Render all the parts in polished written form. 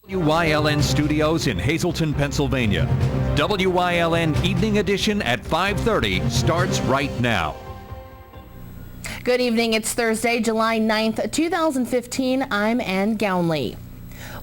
WYLN Studios in Hazleton, Pennsylvania. WYLN Evening Edition at 5:30 starts right now. Good evening. It's Thursday, July 9th, 2015. I'm Ann Gownley.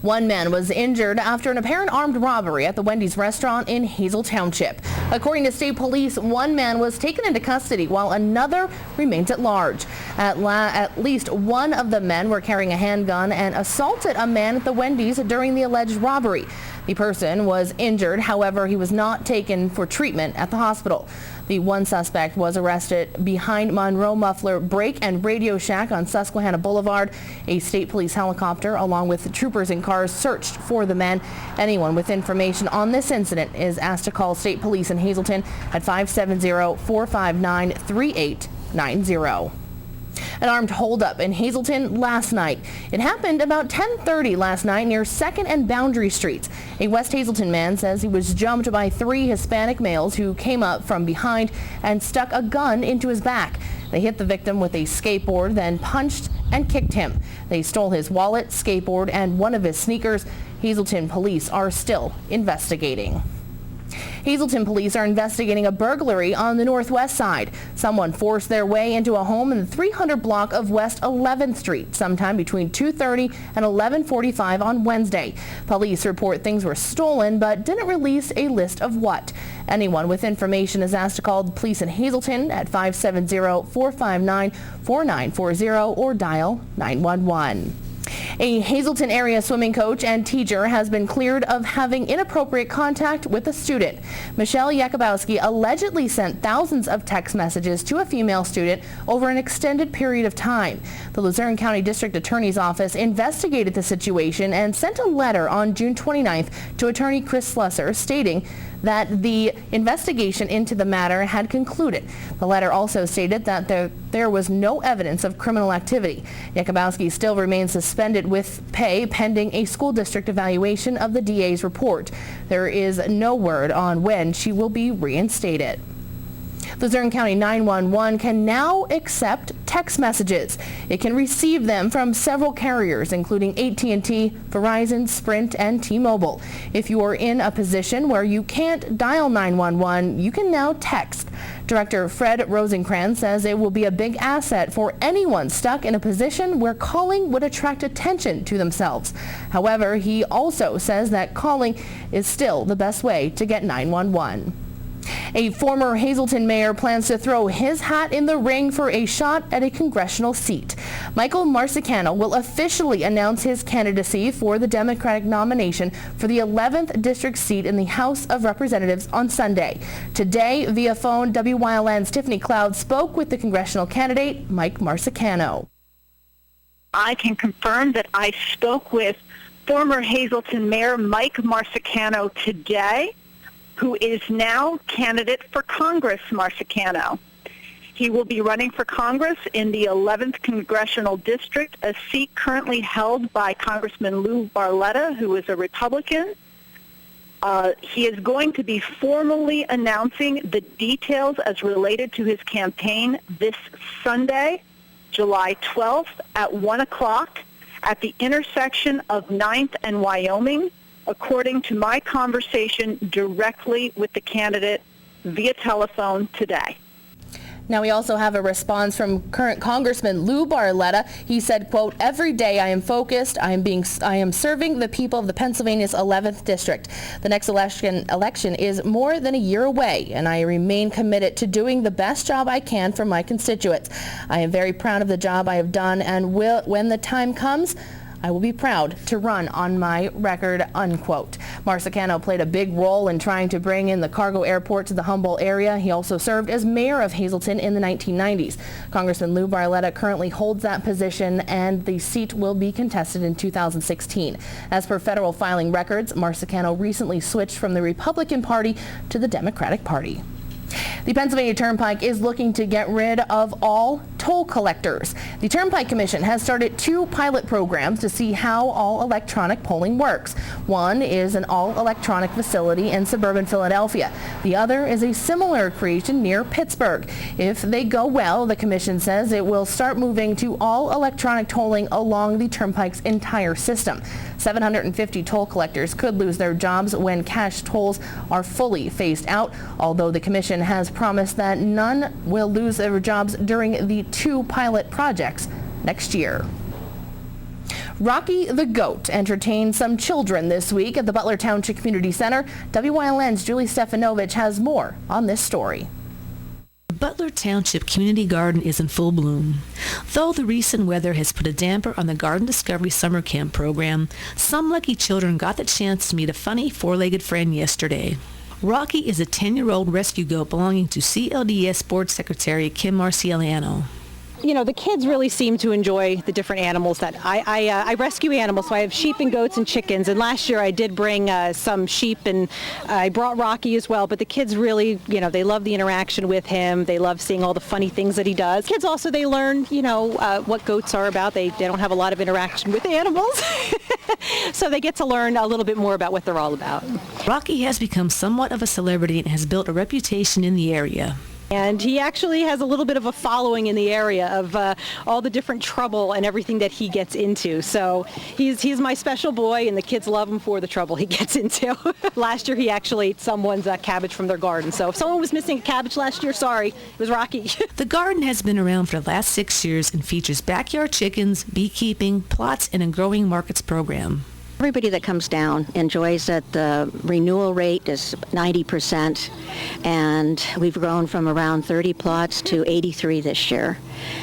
One man was injured after an apparent armed robbery at the Wendy's restaurant in Hazel Township. According to state police, one man was taken into custody while another remains at large. At least one of the men were carrying a handgun and assaulted a man at the Wendy's during the alleged robbery. The person was injured, however, he was not taken for treatment at the hospital. The one suspect was arrested behind Monroe Muffler Brake and Radio Shack on Susquehanna Boulevard. A state police helicopter along with the troopers in cars searched for the men. Anyone with information on this incident is asked to call state police in Hazleton at 570-459-3890. An armed holdup in Hazleton last night. It happened about 10:30 last night near 2nd and Boundary Streets. A West Hazleton man says he was jumped by 3 Hispanic males who came up from behind and stuck a gun into his back. They hit the victim with a skateboard, then punched and kicked him. They stole his wallet, skateboard, and one of his sneakers. Hazleton police are still investigating. Hazleton police are investigating a burglary on the northwest side. Someone forced their way into a home in the 300 block of West 11th Street sometime between 2:30 and 11:45 on Wednesday. Police report things were stolen but didn't release a list of what. Anyone with information is asked to call the police in Hazleton at 570-459-4940 or dial 911. A Hazleton area swimming coach and teacher has been cleared of having inappropriate contact with a student. Michelle Yakubowski allegedly sent thousands of text messages to a female student over an extended period of time. The Luzerne County District Attorney's Office investigated the situation and sent a letter on June 29th to Attorney Chris Slusser stating that the investigation into the matter had concluded. The letter also stated that there was no evidence of criminal activity. Yakubowski still remains suspended with pay pending a school district evaluation of the DA's report. There is no word on when she will be reinstated. Luzerne County 911 can now accept text messages. It can receive them from several carriers, including AT&T, Verizon, Sprint, and T-Mobile. If you are in a position where you can't dial 911, you can now text. Director Fred Rosencrantz says it will be a big asset for anyone stuck in a position where calling would attract attention to themselves. However, he also says that calling is still the best way to get 911. A former Hazleton mayor plans to throw his hat in the ring for a shot at a congressional seat. Michael Marsicano will officially announce his candidacy for the Democratic nomination for the 11th district seat in the House of Representatives on Sunday. Today, via phone, WYLN's Tiffany Cloud spoke with the congressional candidate, Mike Marsicano. I can confirm that I spoke with former Hazleton Mayor Mike Marsicano today, who is now candidate for Congress, Marsicano. He will be running for Congress in the 11th Congressional District, a seat currently held by Congressman Lou Barletta, who is a Republican. He is going to be formally announcing the details as related to his campaign this Sunday, July 12th at 1 o'clock at the intersection of 9th and Wyoming, according to my conversation directly with the candidate via telephone today. Now we also have a response from current Congressman Lou Barletta. He said, quote, "Every day I am focused. I am serving the people of the Pennsylvania's 11th district. The next election is more than a year away, and I remain committed to doing the best job I can for my constituents. I am very proud of the job I have done, and when the time comes, I will be proud to run on my record," unquote. Marsicano played a big role in trying to bring in the cargo airport to the Humboldt area. He also served as mayor of Hazleton in the 1990s. Congressman Lou Barletta currently holds that position, and the seat will be contested in 2016. As per federal filing records, Marsicano recently switched from the Republican Party to the Democratic Party. The Pennsylvania Turnpike is looking to get rid of all toll collectors. The Turnpike Commission has started 2 pilot programs to see how all electronic polling works. One is an all electronic facility in suburban Philadelphia. The other is a similar creation near Pittsburgh. If they go well, the commission says it will start moving to all electronic tolling along the Turnpike's entire system. 750 toll collectors could lose their jobs when cash tolls are fully phased out, although the commission has promised that none will lose their jobs during the 2 pilot projects next year. Rocky the Goat entertained some children this week at the Butler Township Community Center. WYLN's Julie Stefanovich has more on this story. Butler Township Community Garden is in full bloom. Though the recent weather has put a damper on the Garden Discovery Summer Camp program, some lucky children got the chance to meet a funny 4-legged friend yesterday. Rocky is a 10-year-old rescue goat belonging to CLDS Board Secretary Kim Marcialiano. You know, the kids really seem to enjoy the different animals that I rescue animals. So I have sheep and goats and chickens. And last year I did bring some sheep, and I brought Rocky as well. But the kids really, you know, they love the interaction with him. They love seeing all the funny things that he does. Kids also, they learn, you know, what goats are about. They don't have a lot of interaction with animals. So they get to learn a little bit more about what they're all about. Rocky has become somewhat of a celebrity and has built a reputation in the area. And he actually has a little bit of a following in the area of all the different trouble and everything that he gets into. So he's my special boy, and the kids love him for the trouble he gets into. Last year he actually ate someone's cabbage from their garden. So if someone was missing a cabbage last year, sorry, it was Rocky. The garden has been around for the last 6 years and features backyard chickens, beekeeping, plots, and a growing markets program. Everybody that comes down enjoys it. The renewal rate is 90%, and we've grown from around 30 plots to 83 this year.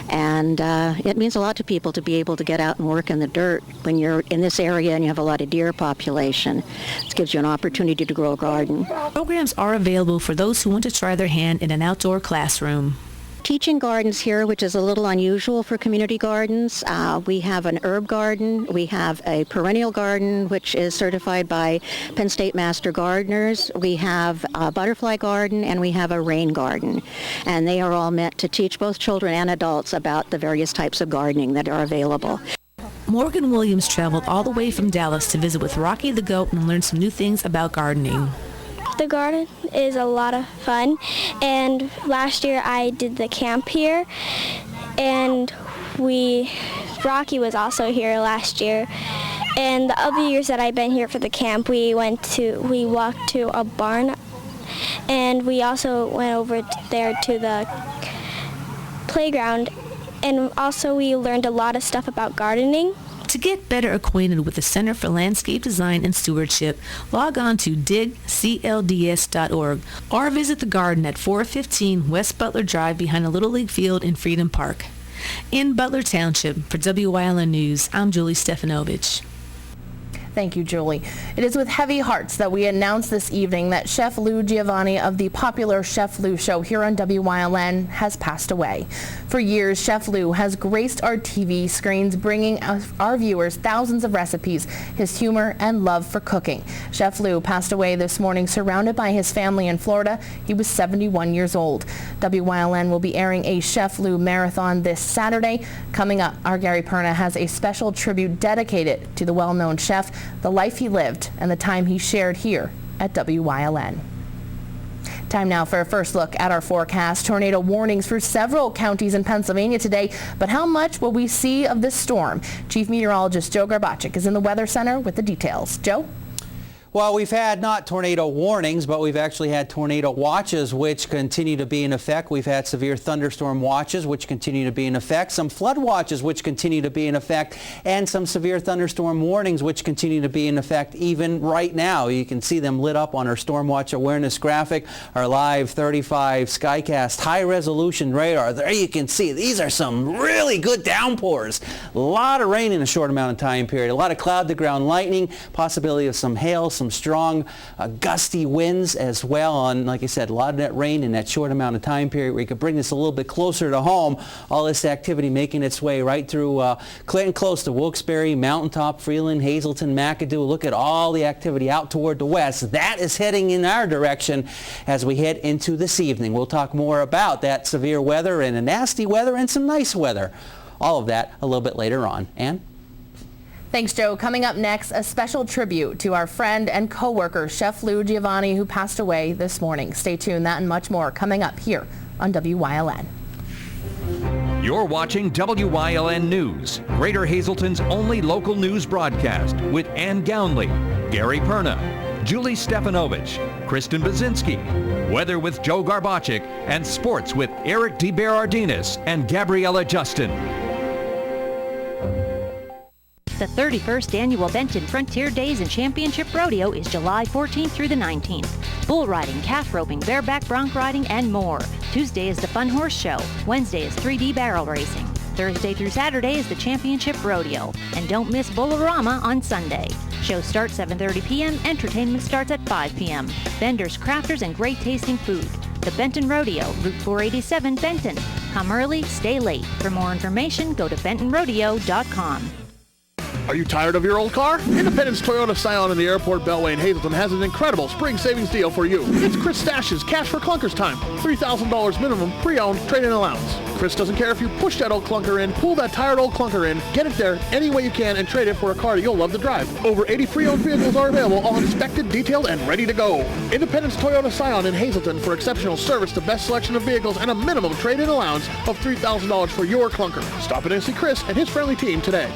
And it means a lot to people to be able to get out and work in the dirt when you're in this area and you have a lot of deer population. It gives you an opportunity to grow a garden. Programs are available for those who want to try their hand in an outdoor classroom. Teaching gardens here, which is a little unusual for community gardens. We have an herb garden. We have a perennial garden, which is certified by Penn State Master Gardeners. We have a butterfly garden, and we have a rain garden. And they are all meant to teach both children and adults about the various types of gardening that are available. Morgan Williams traveled all the way from Dallas to visit with Rocky the Goat and learn some new things about gardening. The garden is a lot of fun, and last year I did the camp here, and Rocky was also here last year, and the other years that I've been here for the camp, we walked to a barn, and we also went over there to the playground, and also we learned a lot of stuff about gardening. To get better acquainted with the Center for Landscape Design and Stewardship, log on to digclds.org or visit the garden at 415 West Butler Drive behind the Little League Field in Freedom Park. In Butler Township, for WYLN News, I'm Julie Stefanovich. Thank you, Julie. It is with heavy hearts that we announce this evening that Chef Lou Giovanni of the popular Chef Lou show here on WYLN has passed away. For years, Chef Lou has graced our TV screens, bringing our viewers thousands of recipes, his humor, and love for cooking. Chef Lou passed away this morning surrounded by his family in Florida. He was 71 years old. WYLN will be airing a Chef Lou marathon this Saturday. Coming up, our Gary Perna has a special tribute dedicated to the well-known chef, the life he lived, and the time he shared here at WYLN. Time now for a first look at our forecast. Tornado warnings for several counties in Pennsylvania today, but how much will we see of this storm? Chief Meteorologist Joe Garbacik is in the Weather Center with the details. Joe? Well, we've had not tornado warnings, but we've actually had tornado watches, which continue to be in effect. We've had severe thunderstorm watches, which continue to be in effect, some flood watches, which continue to be in effect, and some severe thunderstorm warnings, which continue to be in effect even right now. You can see them lit up on our storm watch awareness graphic, our live 35 Skycast high-resolution radar. There you can see these are some really good downpours. A lot of rain in a short amount of time period, a lot of cloud-to-ground lightning, possibility of some hail, some strong gusty winds as well. And like I said, a lot of that rain in that short amount of time period. We could bring this a little bit closer to home. All this activity making its way right through Clinton, close to Wilkes-Barre, Mountaintop, Freeland, Hazleton, McAdoo. Look at all the activity out toward the west. That is heading in our direction as we head into this evening. We'll talk more about that severe weather and a nasty weather and some nice weather. All of that a little bit later on. Ann? Thanks, Joe. Coming up next, a special tribute to our friend and co-worker, Chef Lou Giovanni, who passed away this morning. Stay tuned. That and much more coming up here on WYLN. You're watching WYLN News, Greater Hazleton's only local news broadcast with Ann Gownley, Gary Perna, Julie Stefanovich, Kristen Bazinski, weather with Joe Garbachik, and sports with Eric DeBerardinis and Gabriella Justin. The 31st Annual Benton Frontier Days and Championship Rodeo is July 14th through the 19th. Bull riding, calf roping, bareback bronc riding, and more. Tuesday is the Fun Horse Show. Wednesday is 3D barrel racing. Thursday through Saturday is the Championship Rodeo. And don't miss Bullarama on Sunday. Show starts 7:30 p.m. Entertainment starts at 5 p.m. Vendors, crafters, and great tasting food. The Benton Rodeo, Route 487, Benton. Come early, stay late. For more information, go to bentonrodeo.com. Are you tired of your old car? Independence Toyota Scion in the Airport Beltway in Hazleton has an incredible spring savings deal for you. It's Chris Stash's Cash for Clunkers time. $3,000 minimum pre-owned trade-in allowance. Chris doesn't care if you push that old clunker in, pull that tired old clunker in, get it there any way you can and trade it for a car you'll love to drive. Over 80 pre-owned vehicles are available, all inspected, detailed, and ready to go. Independence Toyota Scion in Hazleton for exceptional service, the best selection of vehicles, and a minimum trade-in allowance of $3,000 for your clunker. Stop in and see Chris and his friendly team today.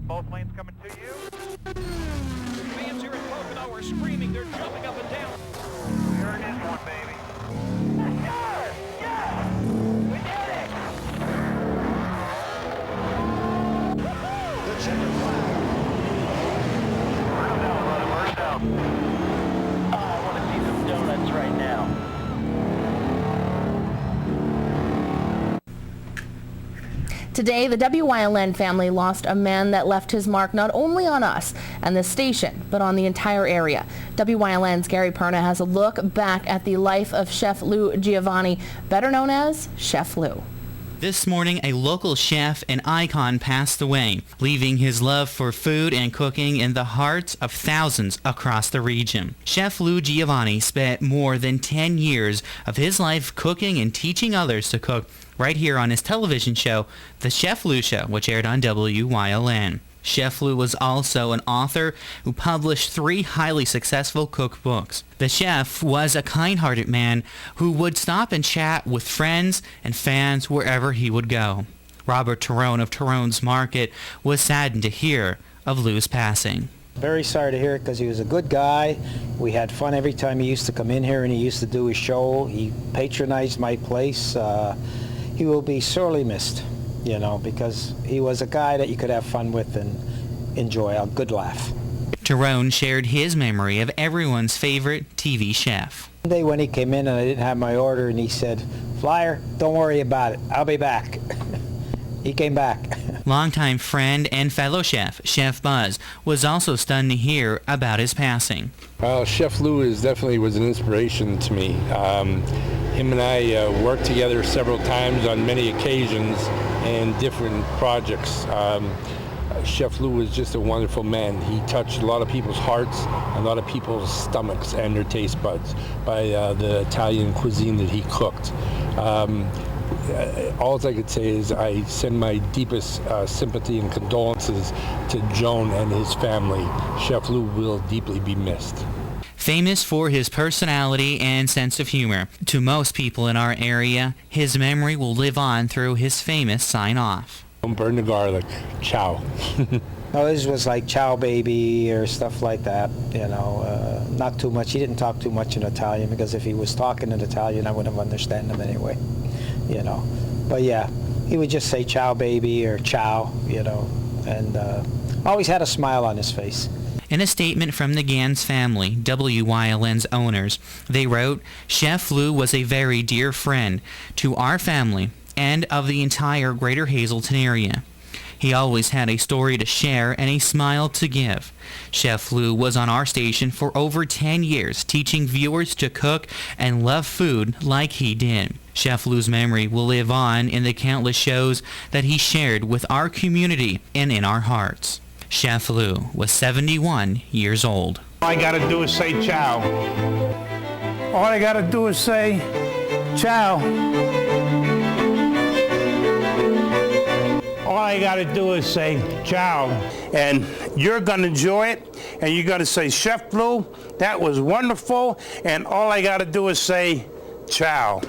Both lanes coming to you. Fans here at Pocono are screaming. They're jumping up and down. There it is, one baby. Yes! Yes! We did it! The checkered flag. First down, brother. First down. I want to see some donuts right now. Today, the WYLN family lost a man that left his mark not only on us and the station, but on the entire area. WYLN's Gary Perna has a look back at the life of Chef Lou Giovanni, better known as Chef Lou. This morning, a local chef and icon passed away, leaving his love for food and cooking in the hearts of thousands across the region. Chef Lou Giovanni spent more than 10 years of his life cooking and teaching others to cook right here on his television show, The Chef Lou Show, which aired on WYLN. Chef Lou was also an author who published 3 highly successful cookbooks. The chef was a kind-hearted man who would stop and chat with friends and fans wherever he would go. Robert Tyrone of Tyrone's Market was saddened to hear of Lou's passing. Very sorry to hear it because he was a good guy. We had fun every time he used to come in here and he used to do his show. He patronized my place. He will be sorely missed, you know, because he was a guy that you could have fun with and enjoy a good laugh. Tyrone shared his memory of everyone's favorite TV chef. One day when he came in and I didn't have my order and he said, "Flyer, don't worry about it. I'll be back." He came back. Longtime friend and fellow chef, Chef Buzz, was also stunned to hear about his passing. Chef Lou definitely was an inspiration to me. Him and I worked together several times on many occasions and different projects. Chef Lou was just a wonderful man. He touched a lot of people's hearts, a lot of people's stomachs and their taste buds by the Italian cuisine that he cooked. All I could say is I send my deepest sympathy and condolences to Joan and his family. Chef Lou will deeply be missed. Famous for his personality and sense of humor, to most people in our area, his memory will live on through his famous sign-off. Don't burn the garlic. Ciao. No, his was like "ciao baby" or stuff like that, you know, not too much. He didn't talk too much in Italian because if he was talking in Italian, I wouldn't have understood him anyway, you know. But yeah, he would just say "ciao baby" or "ciao," you know, and always had a smile on his face. In a statement from the Gans family, WYLN's owners, they wrote, "Chef Lou was a very dear friend to our family and of the entire Greater Hazleton area. He always had a story to share and a smile to give. Chef Lou was on our station for over 10 years, teaching viewers to cook and love food like he did. Chef Lou's memory will live on in the countless shows that he shared with our community and in our hearts. Chef Lou was 71 years old. All I gotta do is say ciao. All I gotta do is say ciao. All I gotta do is say ciao. And you're gonna enjoy it, and you're gonna say, Chef Lou, that was wonderful, and all I gotta do is say ciao.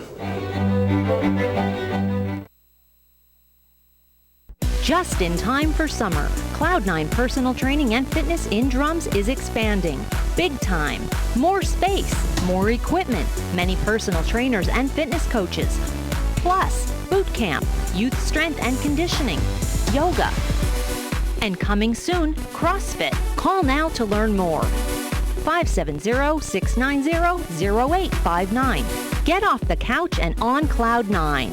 Just in time for summer, Cloud9 Personal Training and Fitness in Drums is expanding. Big time. More space, more equipment, many personal trainers and fitness coaches. Plus, boot camp, youth strength and conditioning, yoga. And coming soon, CrossFit. Call now to learn more. 570-690-0859. Get off the couch and on Cloud9.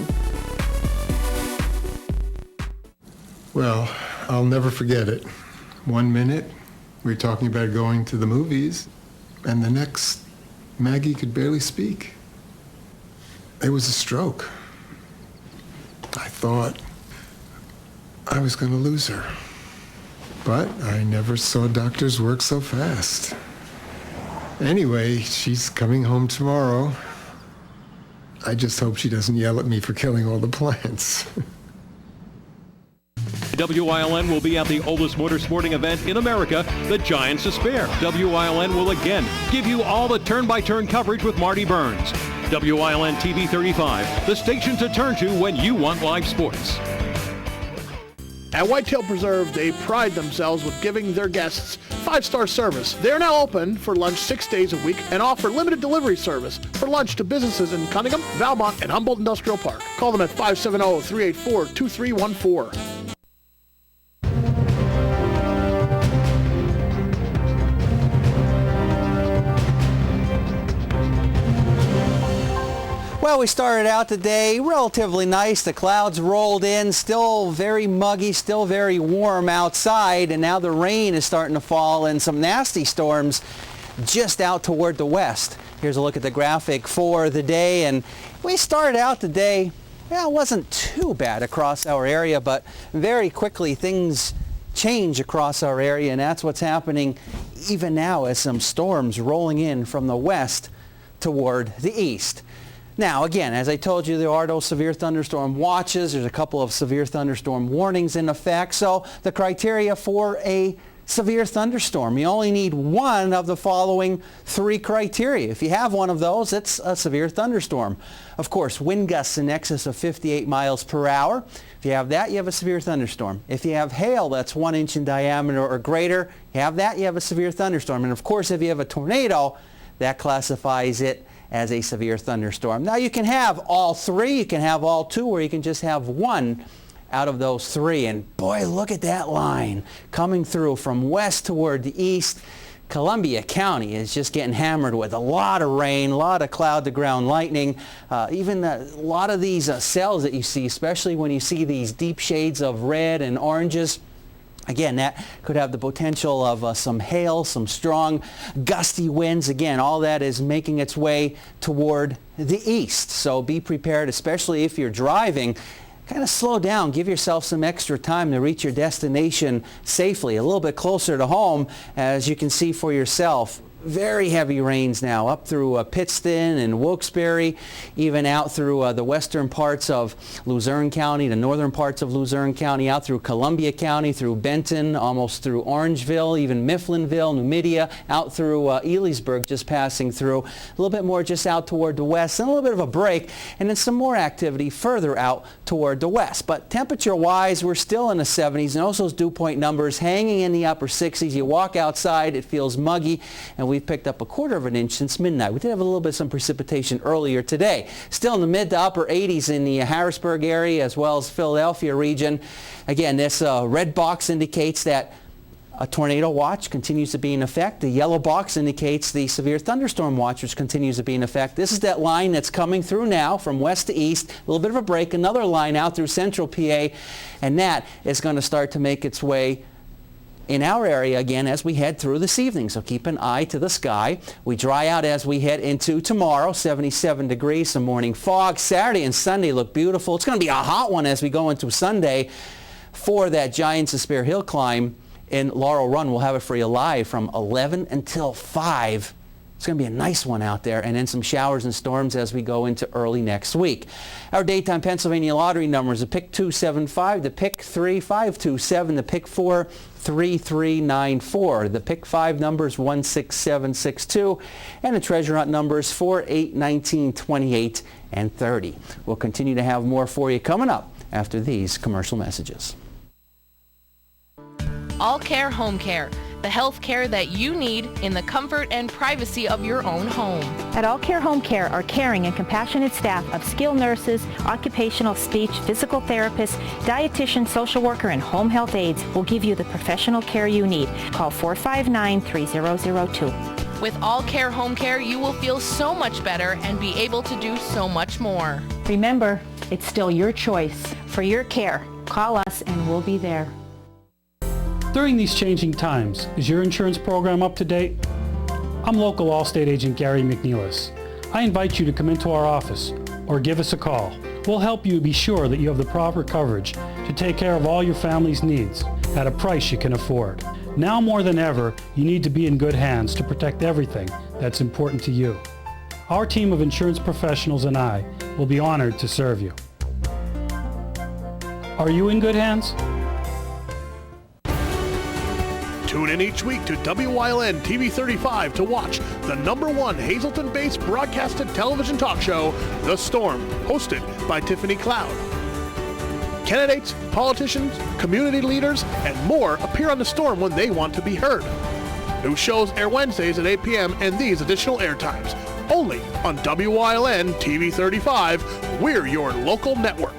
Well, I'll never forget it. 1 minute, we were talking about going to the movies, and the next, Maggie could barely speak. It was a stroke. I thought I was going to lose her. But I never saw doctors work so fast. Anyway, she's coming home tomorrow. I just hope she doesn't yell at me for killing all the plants. WILN will be at the oldest motorsporting event in America, the Giants of Spare. WILN will again give you all the turn-by-turn coverage with Marty Burns. WILN TV 35, the station to turn to when you want live sports. At Whitetail Preserve, they pride themselves with giving their guests 5-star service. They're now open for lunch 6 days a week and offer limited delivery service for lunch to businesses in Cunningham, Valmont, and Humboldt Industrial Park. Call them at 570-384-2314. Well, we started out today relatively nice. The clouds rolled in, still very muggy, still very warm outside, and now the rain is starting to fall and some nasty storms just out toward the west. Here's a look at the graphic for the day, and we started out the day, well, it wasn't too bad across our area, but very quickly things change across our area, and that's what's happening even now as some storms rolling in from the west toward the east. Now, again, as I told you, there are those severe thunderstorm watches. There's a couple of severe thunderstorm warnings in effect. So the criteria for a severe thunderstorm, you only need one of the following 3 criteria. If you have one of those, it's a severe thunderstorm. Of course, wind gusts in excess of 58 miles per hour. If you have that, you have a severe thunderstorm. If you have hail that's 1 inch in diameter or greater, you have that, you have a severe thunderstorm. And of course, if you have a tornado, that classifies it as a severe thunderstorm. Now you can have all 3, you can have all 2, or you can just have one out of those 3. And boy, look at that line coming through from west toward the east. Columbia County is just getting hammered with a lot of rain, a lot of cloud-to-ground lightning, even a lot of these cells that you see, especially when you see these deep shades of red and oranges. Again, that could have the potential of some hail, some strong gusty winds. Again, all that is making its way toward the east. So be prepared, especially if you're driving. Kind of slow down. Give yourself some extra time to reach your destination safely, a little bit closer to home, as you can see for yourself. Very heavy rains now up through Pittston and Wilkes-Barre, even out through the western parts of Luzerne County, the northern parts of Luzerne County, out through Columbia County, through Benton, almost through Orangeville, even Mifflinville, Numidia, out through Elysburg, just passing through. A little bit more just out toward the west, and a little bit of a break, and then some more activity further out toward the west. But temperature-wise, we're still in the 70s, and also those dew point numbers hanging in the upper 60s. You walk outside, it feels muggy, and we've picked up 1/4 of an inch since midnight. We did have a little bit of some precipitation earlier today. Still in the mid to upper 80s in the Harrisburg area as well as Philadelphia region. Again, this red box indicates that A tornado watch continues to be in effect. The yellow box indicates the severe thunderstorm watch, which continues to be in effect. This is that line that's coming through now from west to east. A little bit of a break, another line out through central PA, and that is going to start to make its way in our area again as we head through this evening. So keep an eye to the sky. We dry out as we head into tomorrow, 77 degrees, some morning fog. Saturday and Sunday look beautiful. It's going to be a hot one as we go into Sunday for that Giants Despair Hill climb in Laurel Run. We'll have it for you live from 11 until 5. It's going to be a nice one out there, and then some showers and storms as we go into early next week. Our daytime Pennsylvania lottery numbers: the pick 275, the pick 3 527, the pick 4 3394, the pick 5 numbers 16762, and the treasure hunt numbers 4, 8, 19, 28, and 30. We'll continue to have more for you coming up after these commercial messages. All Care Home Care, the health care that you need in the comfort and privacy of your own home. At All Care Home Care, our caring and compassionate staff of skilled nurses, occupational speech, physical therapists, dietitian, social worker, and home health aides will give you the professional care you need. Call 459-3002. With All Care Home Care, you will feel so much better and be able to do so much more. Remember, it's still your choice. For your care, call us and we'll be there. During these changing times, is your insurance program up to date? I'm local Allstate agent Gary McNeilis. I invite you to come into our office or give us a call. We'll help you be sure that you have the proper coverage to take care of all your family's needs at a price you can afford. Now more than ever, you need to be in good hands to protect everything that's important to you. Our team of insurance professionals and I will be honored to serve you. Are you in good hands? Tune in each week to WYLN TV 35 to watch the #1 Hazleton-based broadcasted television talk show, The Storm, hosted by Tiffany Cloud. Candidates, politicians, community leaders, and more appear on The Storm when they want to be heard. New shows air Wednesdays at 8 p.m. and these additional airtimes. Only on WYLN TV 35. We're your local network.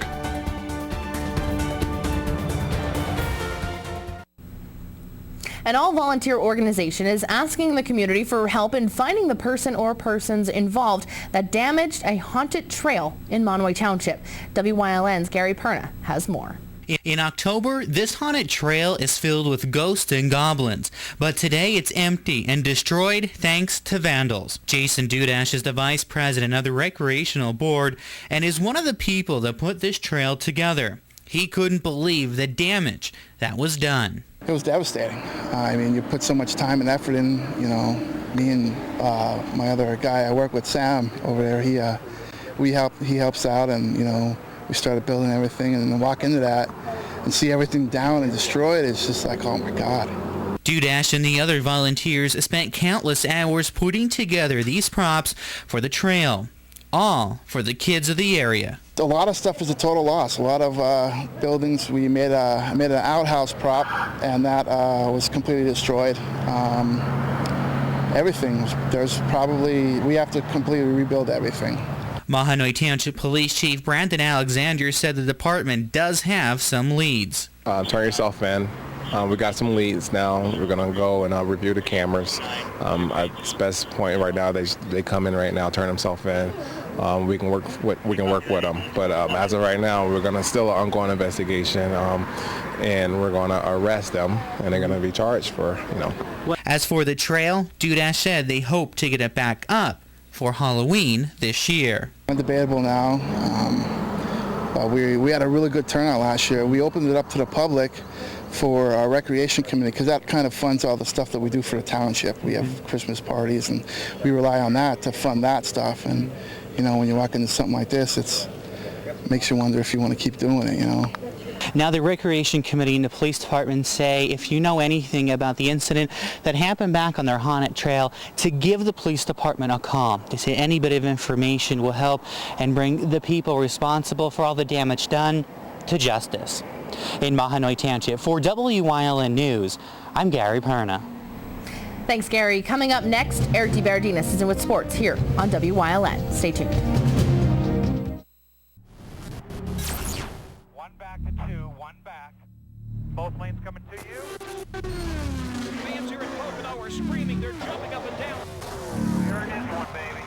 An all-volunteer organization is asking the community for help in finding the person or persons involved that damaged a haunted trail in Monomoy Township. WYLN's Gary Perna has more. In October, this haunted trail is filled with ghosts and goblins, but today it's empty and destroyed thanks to vandals. Jason Dudash is the vice president of the Recreational Board and is one of the people that put this trail together. He couldn't believe the damage that was done. It was devastating. I mean, you put so much time and effort in, you know, me and my other guy I work with, Sam, over there, he helps out, and, you know, we started building everything, and then walk into that and see everything down and destroyed. It's just like, oh my God. Dudash and the other volunteers spent countless hours putting together these props for the trail, all for the kids of the area. A lot of stuff is a total loss. A lot of buildings, we made an outhouse prop, and that was completely destroyed. Everything, we have to completely rebuild everything. Mahanoy Township Police Chief Brandon Alexander said the department does have some leads. Turn yourself in. We got some leads now. We're going to go and review the cameras. At this best point right now, they come in right now, turn themselves in. We can work with them. But as of right now, we're going to still an ongoing investigation, and we're going to arrest them, and they're going to be charged for, you know. As for the trail, Dudash said they hope to get it back up for Halloween this year. Debatable now. We had a really good turnout last year. We opened it up to the public for our recreation committee, because that kind of funds all the stuff that we do for the township. We have Christmas parties, and we rely on that to fund that stuff. And, you know, when you walk into something like this, it makes you wonder if you want to keep doing it, you know. Now the Recreation Committee and the Police Department say if you know anything about the incident that happened back on their haunted trail, to give the Police Department a call. They say any bit of information will help and bring the people responsible for all the damage done to justice. In Mahanoy Township, for WYLN News, I'm Gary Perna. Thanks, Gary. Coming up next, Eric DeBerardinis is in with sports here on WYLN. Stay tuned. One back to two, one back. Both lanes coming to you. hour screaming. They're jumping up and down. Here it is, one baby.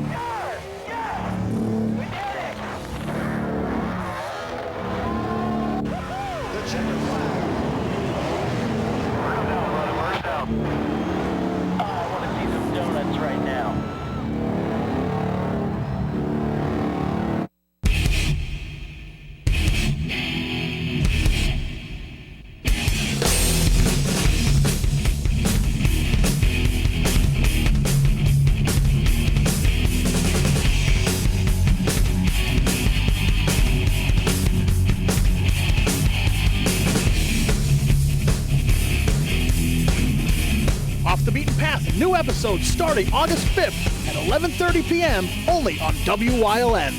Yes! Yes! We did it! The checkered flag. Where's down, brother? Where's down? I want to see some donuts right now. Off the Beaten Path, new episodes starting August 5th at 11:30 p.m. only on WYLN.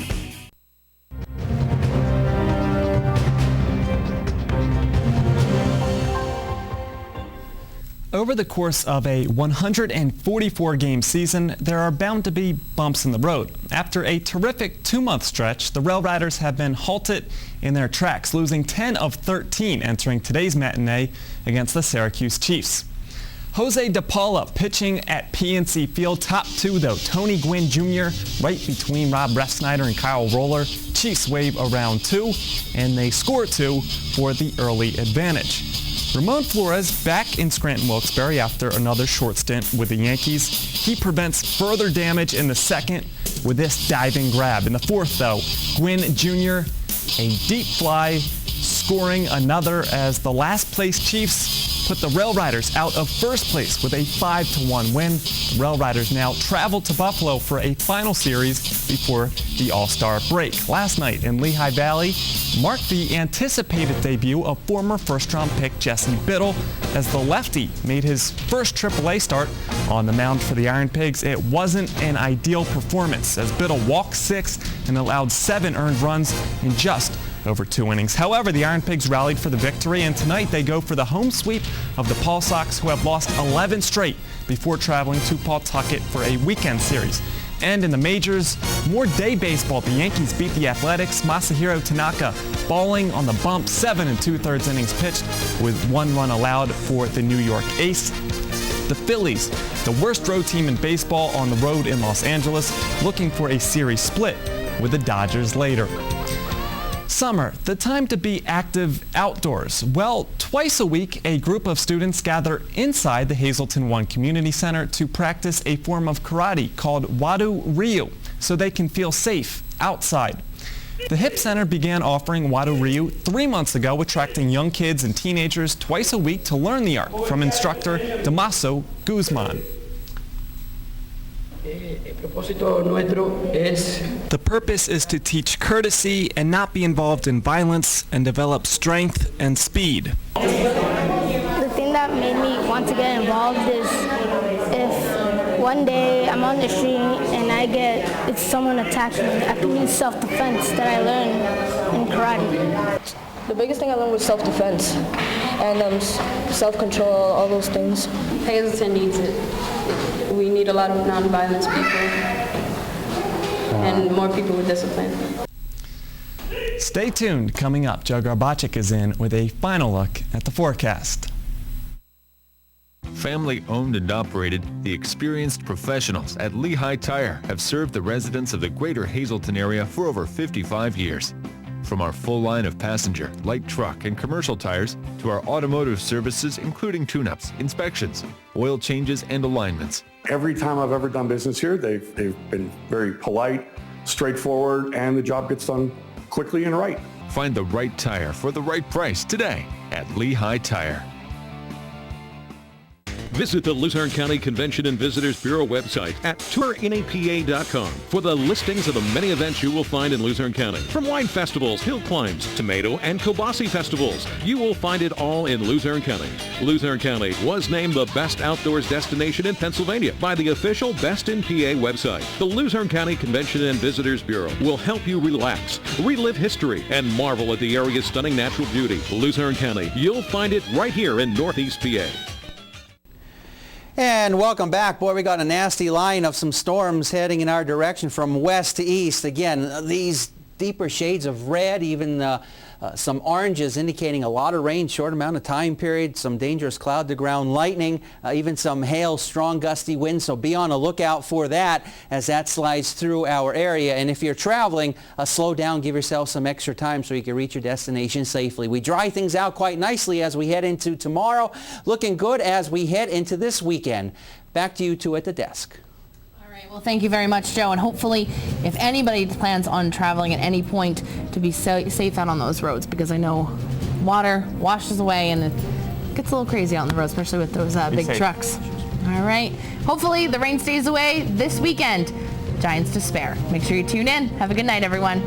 Over the course of a 144-game season, there are bound to be bumps in the road. After a terrific 2-month stretch, the Rail Riders have been halted in their tracks, losing 10 of 13 entering today's matinee against the Syracuse Chiefs. Jose DePaula pitching at PNC Field. Top two, though. Tony Gwynn Jr. right between Rob Refsnyder and Kyle Roller. Chiefs wave around 2, and they score 2 for the early advantage. Ramon Flores back in Scranton-Wilkes-Barre after another short stint with the Yankees. He prevents further damage in the second with this diving grab. In the fourth, though, Gwynn Jr., a deep fly, scoring another as the last place Chiefs put the Rail Riders out of first place with a 5-1 win. The Rail Riders now travel to Buffalo for a final series before the All-Star break. Last night in Lehigh Valley marked the anticipated debut of former first-round pick Jesse Biddle as the lefty made his first AAA start on the mound for the Iron Pigs. It wasn't an ideal performance as Biddle walked 6 and allowed 7 earned runs in just over 2 innings. However, the Iron Pigs rallied for the victory, and tonight they go for the home sweep of the Paul Sox, who have lost 11 straight before traveling to Pawtucket for a weekend series. And in the majors, more day baseball. The Yankees beat the Athletics. Masahiro Tanaka balling on the bump, 7 2/3 innings pitched with 1 run allowed for the New York Ace. The Phillies, the worst road team in baseball, on the road in Los Angeles, looking for a series split with the Dodgers later. Summer, the time to be active outdoors. Well, twice a week, a group of students gather inside the Hazleton One Community Center to practice a form of karate called Wado Ryu, so they can feel safe outside. The HIP Center began offering Wado Ryu 3 months ago, attracting young kids and teenagers twice a week to learn the art from instructor Damaso Guzman. The purpose is to teach courtesy and not be involved in violence and develop strength and speed. The thing that made me want to get involved is if one day I'm on the street and someone attacks me, I can use self-defense that I learned in karate. The biggest thing I learned was self-defense and self-control, all those things. Hazleton needs it. We need a lot of nonviolence people and more people with discipline. Stay tuned. Coming up, Joe Garbacik is in with a final look at the forecast. Family owned and operated, the experienced professionals at Lehigh Tire have served the residents of the greater Hazleton area for over 55 years. From our full line of passenger, light truck, and commercial tires to our automotive services, including tune-ups, inspections, oil changes, and alignments. Every time I've ever done business here, they've been very polite, straightforward, and the job gets done quickly and right. Find the right tire for the right price today at Lehigh Tire. Visit the Luzerne County Convention and Visitors Bureau website at tourinapa.com for the listings of the many events you will find in Luzerne County. From wine festivals, hill climbs, tomato and kielbasa festivals, you will find it all in Luzerne County. Luzerne County was named the best outdoors destination in Pennsylvania by the official Best in PA website. The Luzerne County Convention and Visitors Bureau will help you relax, relive history, and marvel at the area's stunning natural beauty. Luzerne County, you'll find it right here in Northeast PA. And welcome back. Boy, we got a nasty line of some storms heading in our direction from west to east. Again, these deeper shades of red, even Some oranges indicating a lot of rain, short amount of time period, some dangerous cloud-to-ground lightning, even some hail, strong gusty winds. So be on a lookout for that as that slides through our area. And if you're traveling, slow down, give yourself some extra time so you can reach your destination safely. We dry things out quite nicely as we head into tomorrow. Looking good as we head into this weekend. Back to you two at the desk. Well, thank you very much, Joe. And hopefully, if anybody plans on traveling at any point, to be safe out on those roads, because I know water washes away and it gets a little crazy out on the road, especially with those big trucks. All right. Hopefully, the rain stays away this weekend. Giants to spare. Make sure you tune in. Have a good night, everyone.